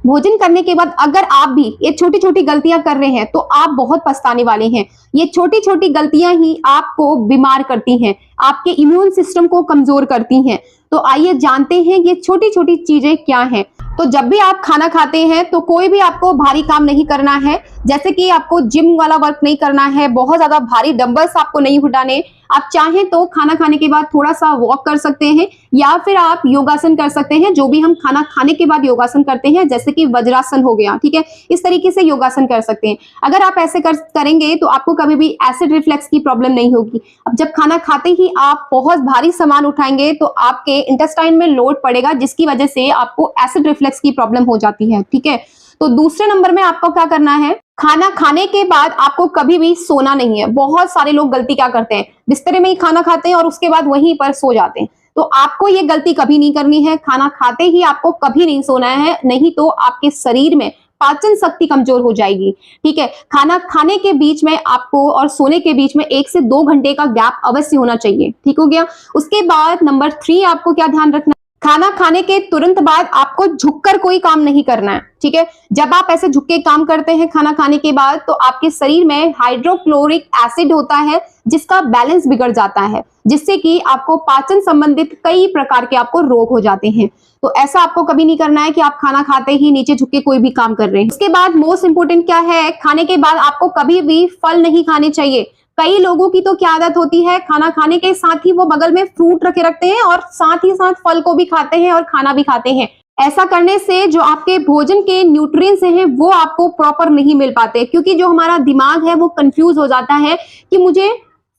भोजन करने के बाद अगर आप भी ये छोटी-छोटी गलतियां कर रहे हैं तो आप बहुत पछताने वाले हैं। ये छोटी-छोटी गलतियां ही आपको बीमार करती हैं, आपके इम्यून सिस्टम को कमजोर करती हैं। तो आइए जानते हैं ये छोटी-छोटी चीजें क्या हैं। तो जब भी आप खाना खाते हैं तो कोई भी आपको भारी काम नहीं करना है, जैसे कि आपको जिम वाला वर्क नहीं करना है, बहुत ज्यादा भारी डंबल्स आपको नहीं उठाने। आप चाहें तो खाना खाने के बाद थोड़ा सा वॉक कर सकते हैं या फिर आप योगासन कर सकते हैं, जो भी हम खाना खाने के बाद योगासन करते हैं, जैसे कि वज्रासन हो गया, ठीक है, इस तरीके से योगासन कर सकते हैं। अगर आप ऐसे करेंगे तो आपको कभी भी एसिड रिफ्लक्स की प्रॉब्लम नहीं होगी। अब जब खाना खाते ही आप बहुत भारी सामान उठाएंगे तो आपके इंटेस्टाइन में लोड पड़ेगा, जिसकी वजह से आपको एसिड रिफ्लक्स की प्रॉब्लम हो जाती है, ठीक है। तो दूसरे नंबर में आपको क्या करना है, खाना खाने के बाद आपको कभी भी सोना नहीं है। बहुत सारे लोग गलती क्या करते हैं, बिस्तरे में ही खाना खाते हैं और उसके बाद वहीं पर सो जाते हैं। तो आपको ये गलती कभी नहीं करनी है। खाना खाते ही आपको कभी नहीं सोना है, नहीं तो आपके शरीर में पाचन शक्ति कमजोर हो जाएगी, ठीक है। खाना खाने के बीच में आपको और सोने के बीच में 1 से 2 घंटे का गैप अवश्य होना चाहिए, ठीक हो गया। उसके बाद नंबर 3 आपको क्या ध्यान रखना, खाना खाने के तुरंत बाद आपको झुककर कोई काम नहीं करना है, ठीक है। जब आप ऐसे झुक के काम करते हैं खाना खाने के बाद तो आपके शरीर में हाइड्रोक्लोरिक एसिड होता है, जिसका बैलेंस बिगड़ जाता है, जिससे कि आपको पाचन संबंधित कई प्रकार के आपको रोग हो जाते हैं। तो ऐसा आपको कभी नहीं करना है कि आप खाना खाते ही नीचे झुक के कोई भी काम कर रहे हैं। उसके बाद मोस्ट इंपोर्टेंट क्या है, खाने के बाद आपको कभी भी फल नहीं खाने चाहिए। कई लोगों की तो क्या आदत होती है, खाना खाने के साथ ही वो बगल में फ्रूट रखते हैं और साथ ही साथ फल को भी खाते हैं और खाना भी खाते हैं। ऐसा करने से जो आपके भोजन के न्यूट्रिएंट्स हैं वो आपको प्रॉपर नहीं मिल पाते, क्योंकि जो हमारा दिमाग है वो कंफ्यूज हो जाता है कि मुझे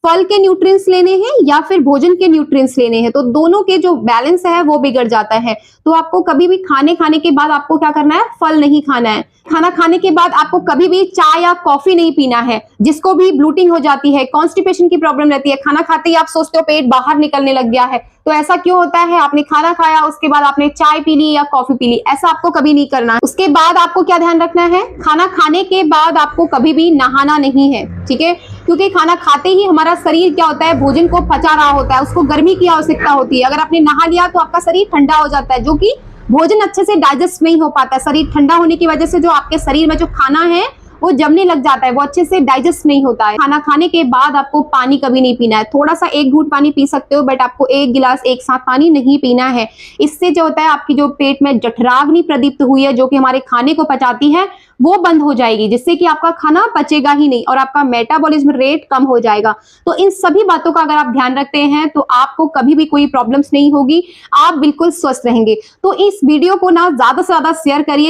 फल के न्यूट्रिएंट्स लेने हैं या फिर भोजन के न्यूट्रिएंट्स लेने हैं, तो दोनों के जो बैलेंस है वो बिगड़ जाता है। तो आपको कभी भी खाने के बाद आपको क्या करना है, फल नहीं खाना है। खाना खाने के बाद आपको कभी भी चाय या कॉफी नहीं पीना है, जिसको भी ब्लूटिंग हो जाती है, कॉन्स्टिपेशन की प्रॉब्लम रहती है। खाना खाते ही आप सोचते हो पेट बाहर निकलने लग गया है, तो ऐसा क्यों होता है, आपने खाना खाया उसके बाद आपने चाय पी ली या कॉफी पी ली, ऐसा आपको कभी नहीं करना है। उसके बाद आपको क्या ध्यान रखना है, खाना खाने के बाद आपको कभी भी नहाना नहीं है, ठीक है, क्योंकि खाना खाते ही हमारा शरीर क्या होता है, भोजन को पचा रहा होता है, उसको गर्मी की आवश्यकता होती है। अगर आपने नहा लिया तो आपका शरीर ठंडा हो जाता है, जो कि भोजन अच्छे से डाइजेस्ट नहीं हो पाता है। शरीर ठंडा होने की वजह से जो आपके शरीर में जो खाना है वो जमने लग जाता है, वो अच्छे से डाइजेस्ट नहीं होता है। खाना खाने के बाद आपको पानी कभी नहीं पीना है। थोड़ा सा 1 घूंट पानी पी सकते हो, बट आपको 1 गिलास एक साथ पानी नहीं पीना है। इससे जो होता है, आपकी जो पेट में जठराग्नि प्रदीप्त हुई है, जो कि हमारे खाने को पचाती है, वो बंद हो जाएगी, जिससे कि आपका खाना पचेगा ही नहीं और आपका मेटाबॉलिज्म रेट कम हो जाएगा। तो इन सभी बातों का अगर आप ध्यान रखते हैं तो आपको कभी भी कोई प्रॉब्लम्स नहीं होगी, आप बिल्कुल स्वस्थ रहेंगे। तो इस वीडियो को ना ज्यादा से ज्यादा शेयर करिए,